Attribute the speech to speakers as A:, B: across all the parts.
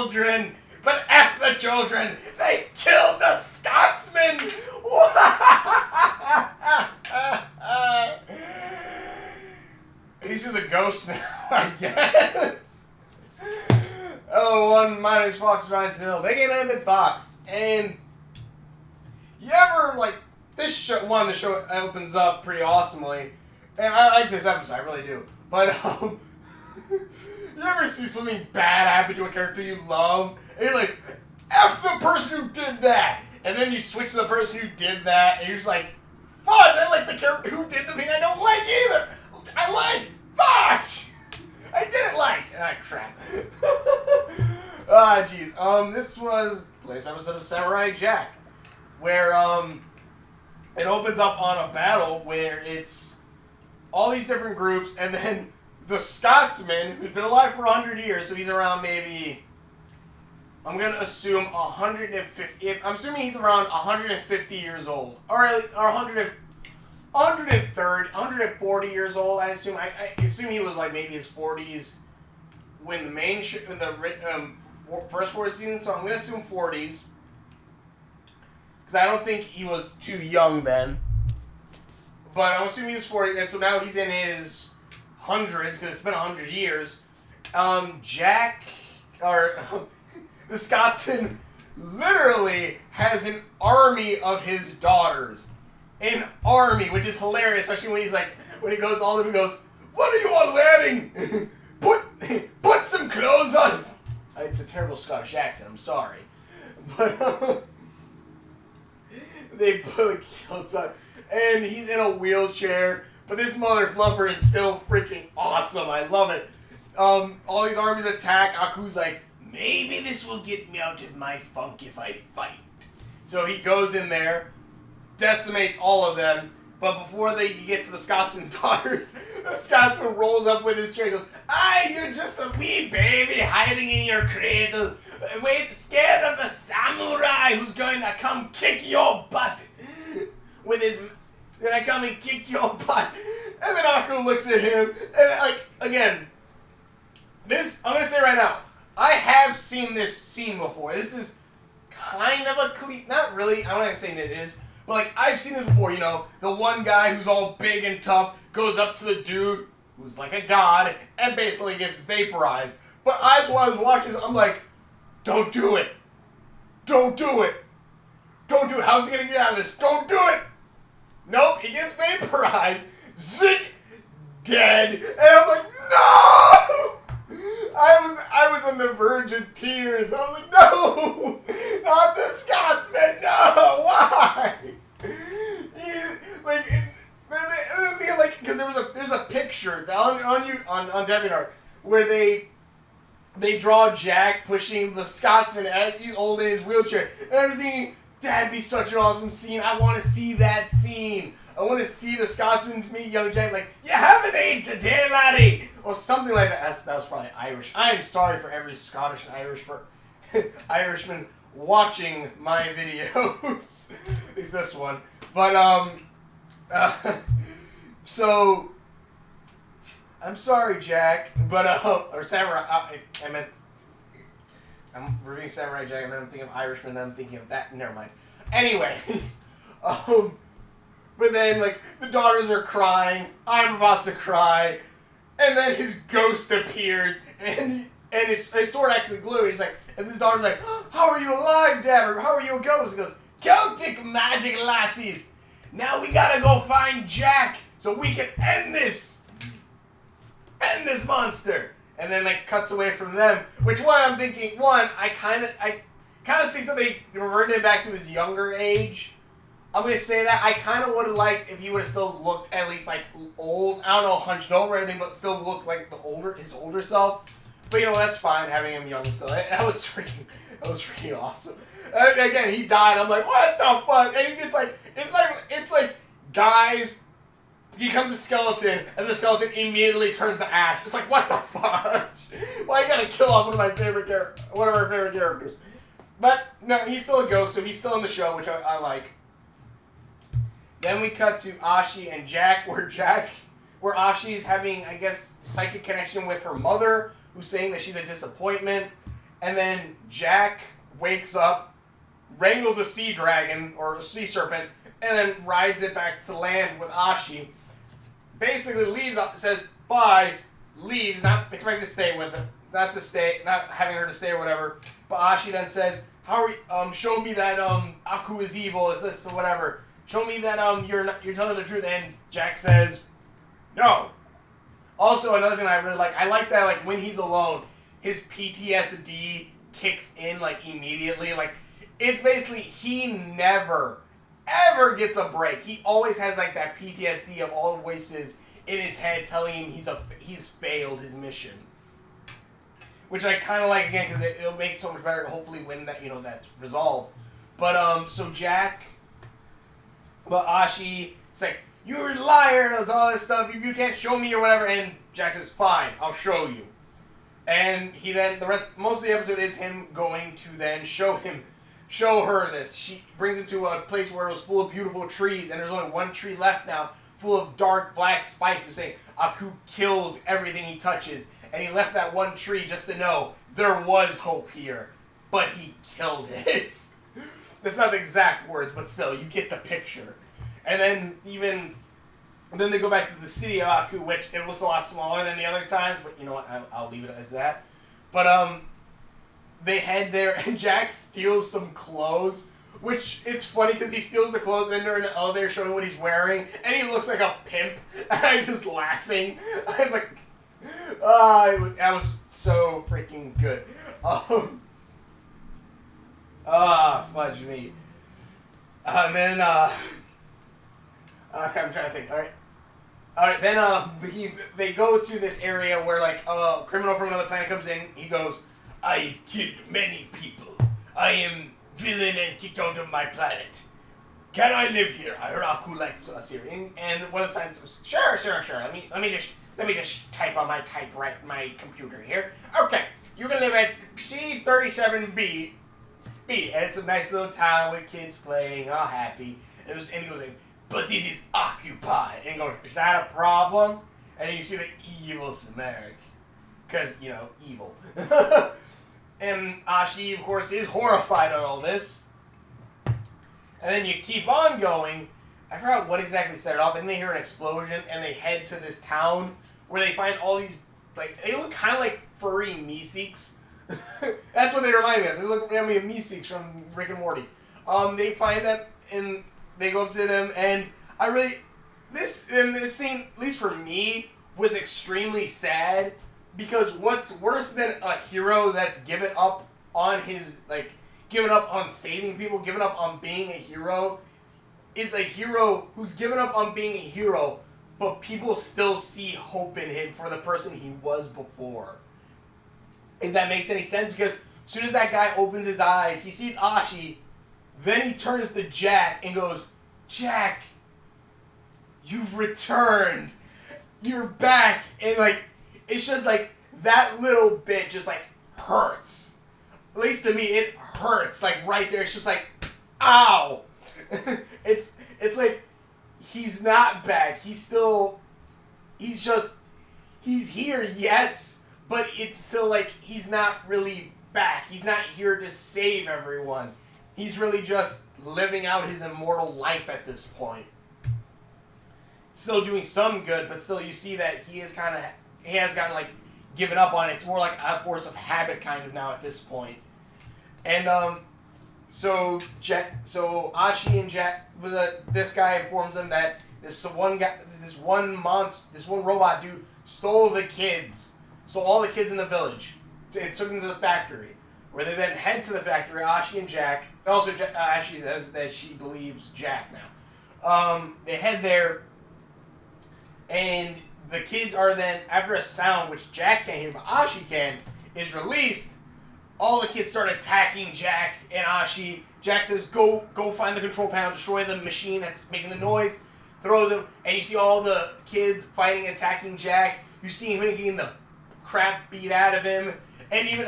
A: children. But F the children. They killed the Scotsman. At least he's a ghost now, I guess. Oh, one minus Fox rides hill. They get named Fox. And you ever, like, this show, the show opens up pretty awesomely. And I like this episode, I really do. But, you ever see something bad happen to a character you love? And you're like, F the person who did that! And then you switch to the person who did that, and you're just like, fudge, I like the character who did the thing I don't like either! I like fudge! I didn't like! Ah, crap. Ah, jeez. This was the latest episode of Samurai Jack, where, it opens up on a battle where it's all these different groups, and then the Scotsman, who's been alive for 100 years, so he's around maybe, I'm going to assume 150, I'm assuming he's around 150 years old, or 130, 140 years old, I assume. I assume he was like maybe his 40s when the main, first 4 seasons, so I'm going to assume 40s. Because I don't think he was too young then. But I'm assuming he was 40, and so now he's in his hundreds, because it's been 100 years. Jack, or the Scotsman, literally has an army of his daughters. An army, which is hilarious, especially when he's like, when he goes all of them, he goes, "What are you all wearing? Put some clothes on." It's a terrible Scottish accent, I'm sorry. But, they put clothes on, and he's in a wheelchair, but this mother fluffer is still freaking awesome. I love it. All these armies attack. Aku's like, maybe this will get me out of my funk if I fight. So he goes in there, decimates all of them, but before they get to the Scotsman's daughters, the Scotsman rolls up with his chair and goes, "Ah, you're just a wee baby hiding in your cradle. Wait, scared of the samurai who's going to come kick your butt with his, gonna come and kick your butt." And then Aku looks at him, and like, again, this, I'm gonna say right now, I have seen this scene before. This is kind of a not really, I'm not gonna say it is, but like, I've seen this before, you know, the one guy who's all big and tough goes up to the dude who's like a god and basically gets vaporized. But as I was watching this, I'm like, don't do it. Don't do it. Don't do it. How's he gonna get out of this? Don't do it. Nope, he gets vaporized. Zick, dead. And I'm like, no! I was on the verge of tears. I was like, no! Not the Scotsman, no! Why? Like, because there's a picture on DeviantArt where they draw Jack pushing the Scotsman as he's old in his wheelchair. And I'm thinking, that'd be such an awesome scene. I want to see that scene. I want to see the Scotsman meet young Jack like, "You haven't aged a day, laddie!" Or something like that. That was probably Irish. I am sorry for every Scottish and Irish Irishman watching my videos. At least this one. But, so, I'm sorry, Jack, but, or Samurai, I meant, I'm reviewing Samurai Jack, and then I'm thinking of Irishman, then I'm thinking of that, never mind. Anyways, but then, like, the daughters are crying, I'm about to cry, and then his ghost appears, and his sword actually glue, he's like, and his daughter's like, "How are you alive, Dad, or how are you a ghost?" He goes, "Celtic magic, lassies! Now we gotta go find Jack, so we can end this monster." And then like cuts away from them. Which I'm thinking, I kind of see that they reverted him back to his younger age. I'm gonna say that I kind of would have liked if he would have still looked at least like old. I don't know, hunched over or anything, but still looked like his older self. But you know, that's fine having him young still. That was freaking awesome. And again, he died. I'm like, what the fuck? And he gets like, it's like dies. He becomes a skeleton, and the skeleton immediately turns to ash. It's like, what the fuck? Why you gotta kill off one of our favorite characters? But no, he's still a ghost, so he's still in the show, which I like. Then we cut to Ashi and Jack, where Ashi's having, I guess, psychic connection with her mother, who's saying that she's a disappointment. And then Jack wakes up, wrangles a sea dragon, or a sea serpent, and then rides it back to land with Ashi. Basically leaves, says bye, leaves, not expecting to stay with it, not having her to stay or whatever. But Ashi then says, "How are show me that Aku is evil, is this or whatever. Show me that you're telling the truth." And Jack says, "No." Also, another thing I really like, I like that like when he's alone, his PTSD kicks in like immediately. Like it's basically he never ever gets a break. He always has like that PTSD of all the voices in his head telling him he's failed his mission. Which I kind of like again because it'll make it so much better. Hopefully, when that that's resolved. But so Jack, but Ashi, it's like you're a liar. There's all this stuff. You can't show me or whatever. And Jack says, "Fine, I'll show you." And he then most of the episode is him going to then show her this. She brings him to a place where it was full of beautiful trees, and there's only one tree left now, full of dark black spices, saying Aku kills everything he touches. And he left that one tree just to know there was hope here, but he killed it. That's not the exact words, but still, you get the picture. And then then they go back to the city of Aku, which it looks a lot smaller than the other times, but you know what, I'll leave it as that. But they head there, and Jack steals some clothes, which it's funny because he steals the clothes, and then they're in the elevator showing what he's wearing, and he looks like a pimp, and I'm just laughing. I'm like, that was so freaking good. Fudge me. And then, I'm trying to think. Alright, then, they go to this area where, like, a criminal from another planet comes in. He goes, "I've killed many people. I am villain and kicked out of my planet. Can I live here? I heard Aku likes us here." And one of the scientists goes, Sure. Let me just type on my computer here. Okay, you can live at C37B, and it's a nice little town with kids playing, all happy. And he goes like, "But it is occupied." And he goes, "Is that a problem?" And then you see the evil Samaric, because evil. And Ashi, of course, is horrified at all this. And then you keep on going. I forgot what exactly set it off. And they hear an explosion, and they head to this town where they find all these, like, they look kind of like furry Meeseeks. That's what they remind me of. They look remind me of Meeseeks from Rick and Morty. They find them, and they go up to them, and this scene, at least for me, was extremely sad, because what's worse than a hero that's given up on given up on saving people, given up on being a hero, is a hero who's given up on being a hero, but people still see hope in him for the person he was before. If that makes any sense, because as soon as that guy opens his eyes, he sees Ashi, then he turns to Jack and goes, "Jack, you've returned. You're back." And it's just like that little bit just hurts. At least to me, it hurts. Right there, it's just ow. It's like he's not back. He's here, yes, but it's still he's not really back. He's not here to save everyone. He's really just living out his immortal life at this point. Still doing some good, but still you see that he has gotten given up on it. It's more like a force of habit kind of now at this point. And so Ashi and Jack, this guy informs them that this one robot dude stole the kids, stole all the kids in the village, and took them to the factory, where they then head to the factory. Ashi and Jack. Also, Ashi says that she believes Jack now. They head there, and the kids are then, after a sound which Jack can't hear but Ashi can, is released. All the kids start attacking Jack and Ashi. Jack says, go find the control panel, destroy the machine that's making the noise, throws him, and you see all the kids fighting, attacking Jack. You see him getting the crap beat out of him, and even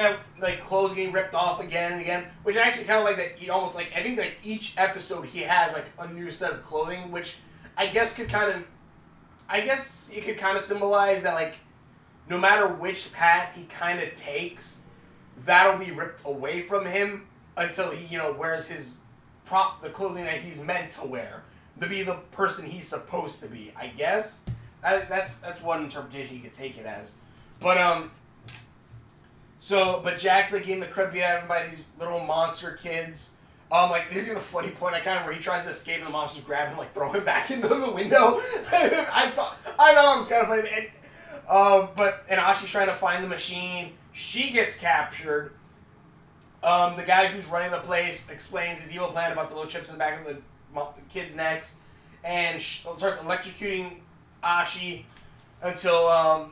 A: clothes getting ripped off again and again, which I actually kind of like that. He almost I think each episode he has a new set of clothing, which I guess it could kind of symbolize that no matter which path he kind of takes, that'll be ripped away from him until he, you know, wears the clothing that he's meant to wear to be the person he's supposed to be. I guess that's one interpretation you could take it as. But but Jack's like getting the crap beat out of him by these little monster kids. Like there's even a funny point where he tries to escape and the monsters grab him and like throw him back into the window. I thought it was kind of funny. And Ashi's trying to find the machine. She gets captured. The guy who's running the place explains his evil plan about the little chips in the back of the kids' necks, and starts electrocuting Ashi until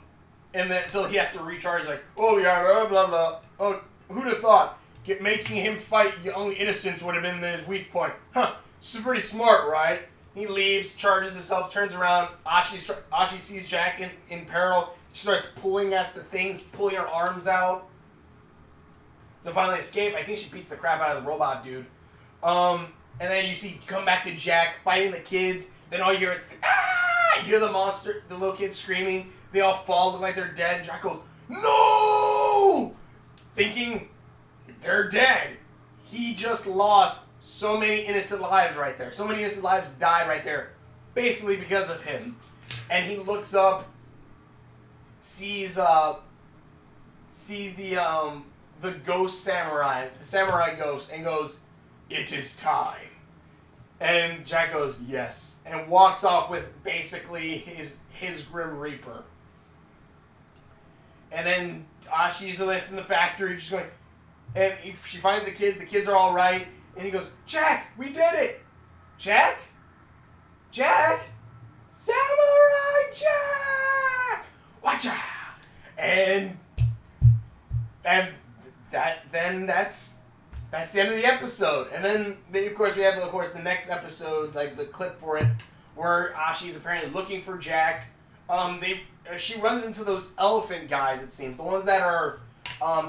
A: he has to recharge. Like, oh yeah, blah blah blah. Oh, who'd have thought? Making him fight young innocents would have been his weak point. Huh? This is pretty smart, right? He leaves, charges himself, turns around. Ashi sees Jack in peril. She starts pulling at the things, pulling her arms out to finally escape. I think she beats the crap out of the robot dude. And then you come back to Jack fighting the kids. Then all you hear is, ah! You hear the little kids screaming. They all fall, look like they're dead. And Jack goes, no! Thinking they're dead. He just lost so many innocent lives right there. So many innocent lives died right there, basically because of him. And he looks up, sees the ghost samurai, the samurai ghost, and goes, "It is time." And Jack goes, "Yes," and walks off with basically his Grim Reaper. And then Ashi's left in the factory, just going, and she finds the kids are all right, and he goes, "Jack, we did it!" Jack? Samurai Jack! Watch out! And that's the end of the episode. And then of course we have the next episode, like the clip for it, where Ashi's apparently looking for Jack. She runs into those elephant guys, it seems, the ones that are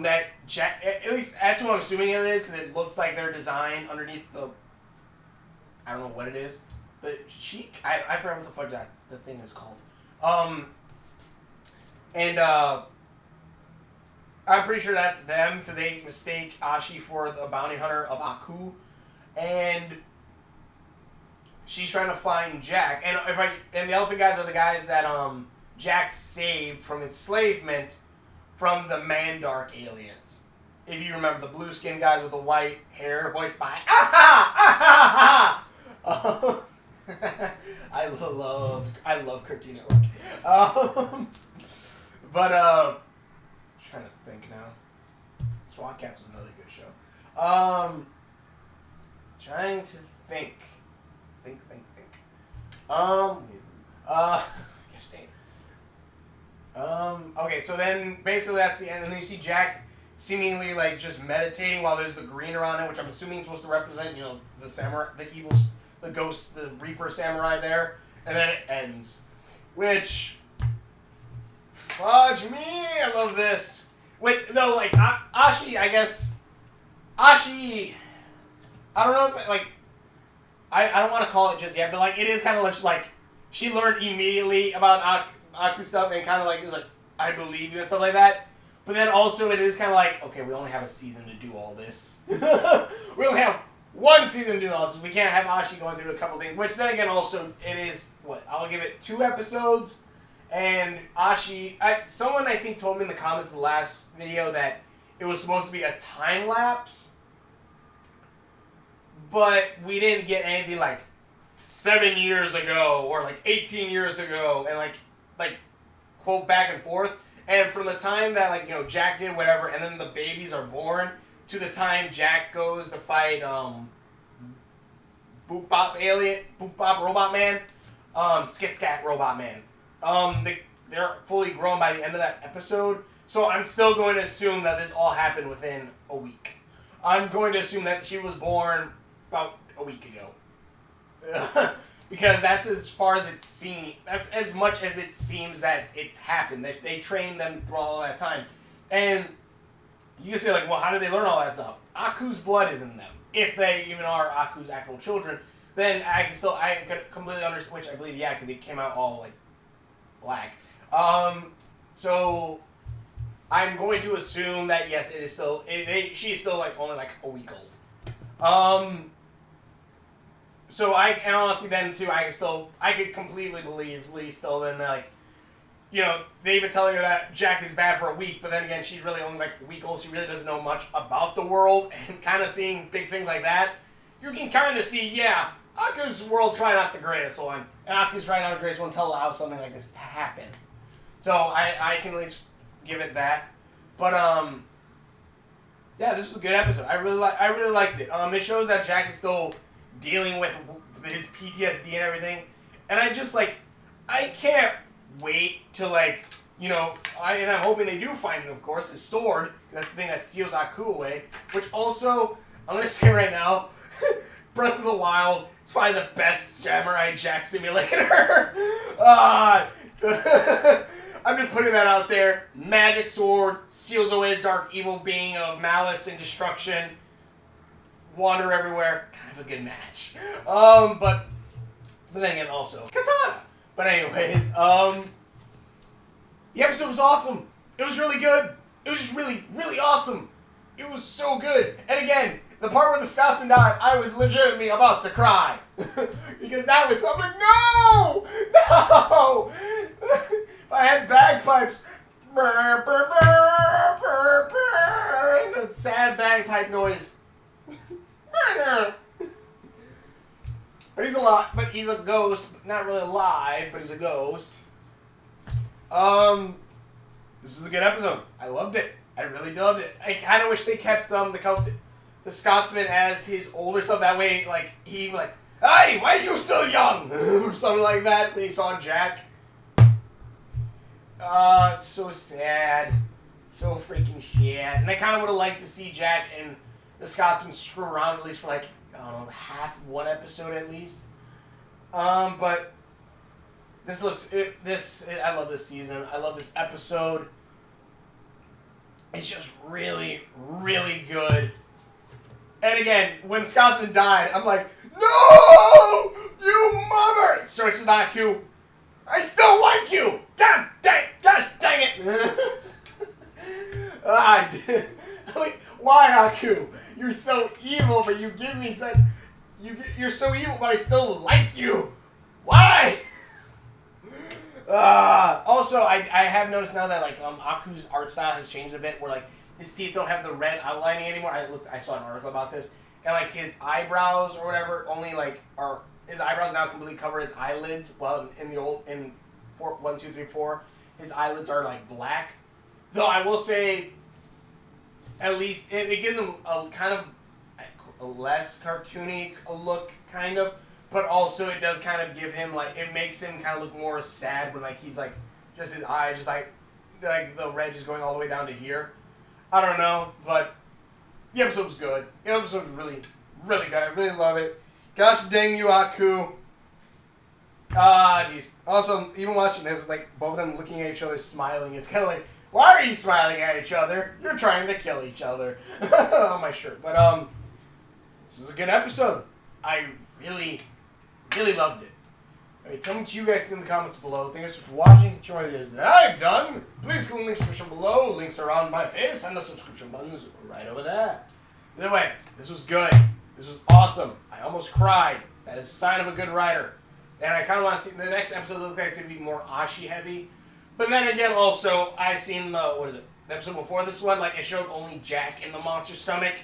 A: that Jack, at least that's what I'm assuming it is, because it looks like their design underneath the, I don't know what it is, but I forgot what the fuck the thing is called. I'm pretty sure that's them, because they mistake Ashi for the bounty hunter of Aku, and she's trying to find Jack. And the elephant guys are the guys that Jack saved from enslavement from the Mandark aliens. If you remember, the blue skin guys with the white hair, voiced by I love Cartoon Network. Trying to think now. SWAT Cats was another good show. Trying to think. Gosh dang. Okay, so then basically that's the end, and then you see Jack seemingly like just meditating while there's the green around him, which I'm assuming is supposed to represent, you know, the samurai, the evil, the ghost, the Reaper samurai there, and then it ends. Which, fudge me, I love this. Wait, no, like, Ashi, I guess, Ashi, I don't know if, like, I don't want to call it just yet, but, like, it is kind of just, like, she learned immediately about Aku stuff, and kind of, like, it was like, I believe you, and stuff like that. But then also, it is kind of like, okay, we only have a season to do all this. We only have one season to do all this. We can't have Ashi going through a couple things, which then again, also, it is, I'll give it 2 episodes. And Ashi, someone I think told me in the comments of the last video that it was supposed to be a time lapse, but we didn't get anything like 7 years ago or like 18 years ago, and like quote back and forth. And from the time that, like, you know, Jack did whatever, and then the babies are born, to the time Jack goes to fight Boop Bop Robot Man, Skit Scat Robot Man. They're fully grown by the end of that episode, so I'm still going to assume that this all happened within a week. I'm going to assume that she was born about a week ago. Because that's as far as it seems, that's as much as it seems that it's happened. They trained them through all that time. And you can say, like, well, how did they learn all that stuff? Aku's blood is in them. If they even are Aku's actual children, then I could completely understand, which I believe, yeah, because he came out all, like, black. So I'm going to assume that yes, it is still. She's still like only like a week old. So and honestly then too, I could completely believe Lee still then like, you know, they even tell her that Jack is bad for a week, but then again, she's really only like a week old. She really doesn't know much about the world, and kind of seeing big things like that, you can kind of see, yeah, Aku's world's probably not the greatest one, and Aku's probably not the greatest one to allow something like this to happen. So I can at least give it that. But yeah, this was a good episode. I really liked it. It shows that Jack is still dealing with his PTSD and everything, and I just like, I can't wait to like, you know, and I'm hoping they do find, of course, his sword. That's the thing that steals Aku away. Which also, I'm gonna say right now, Breath of the Wild is probably the best Samurai Jack simulator. I'm just putting that out there. Magic sword seals away the dark evil being of malice and destruction. Wander everywhere. Kind of a good match. But then again, also katana. But anyways, the episode was awesome. It was really good. It was just really, really awesome. It was so good. And again, the part where the Scotsman died, I was legitimately about to cry. Because that was something, no! No! If I had bagpipes, and the sad bagpipe noise. But he's alive, but he's a ghost, not really alive, but he's a ghost. This is a good episode. I loved it. I really loved it. I kind of wish they kept the Scotsman as his older self. That way, like, he like, hey, why are you still young? Or something like that when he saw Jack. It's so sad. So freaking sad. And I kind of would have liked to see Jack and the Scotsman screw around at least for like, I don't know, half one episode at least. But this looks, I love this season. I love this episode. It's just really, really good. And again, when Scotsman died, I'm like, no! You mother! Starts with Aku. I still like you! God dang, gosh dang it! Like, why, Aku? You're so evil, but you give me such... You're so evil, but I still like you! Why? Also, I have noticed now that, like, Aku's art style has changed a bit, where, like, his teeth don't have the red outlining anymore. I saw an article about this. And, like, his eyebrows or whatever only, like, his eyebrows now completely cover his eyelids. Well, in 1, 2, 3, 4, his eyelids are, like, black. Though I will say, at least, it gives him a kind of a less cartoony look, kind of. But also, it does kind of give him, like, it makes him kind of look more sad when, like, he's, like, just his eye, just, like the red just going all the way down to here. I don't know, but the episode was good. The episode was really, really good. I really love it. Gosh dang you, Aku. Jeez. Also, even watching this, it's like both of them looking at each other, smiling. It's kind of like, why are you smiling at each other? You're trying to kill each other. On my shirt. But, this is a good episode. I really, really loved it. Alright, tell me what you guys think in the comments below. Thank you for watching. Show me what it is that I've done. Please click the link description below. Links are on my face and the subscription buttons right over there. Either way, this was good. This was awesome. I almost cried. That is a sign of a good writer. And I kind of want to see the next episode looks like it's going to be more Ashi heavy. But then again, also, I've seen the episode before this one, like it showed only Jack in the monster stomach.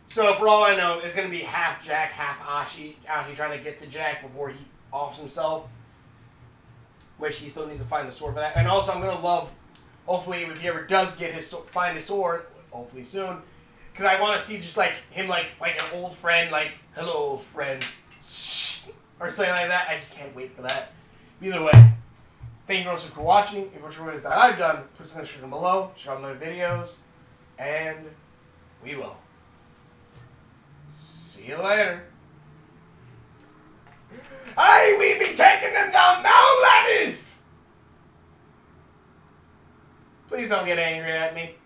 A: So for all I know, it's going to be half Jack, half Ashi. Ashi trying to get to Jack before he offs himself. Which he still needs to find the sword for that. And also, I'm going to love, hopefully, if he ever does get find his sword, hopefully soon, because I want to see just like him like an old friend, like, hello, friend, or something like that. I just can't wait for that. Either way, thank you very much for watching. If you're sure what it is that I've done, please click the description below, check out my videos, and we will see you later. Hey, we be taking them down now, laddies! Please don't get angry at me.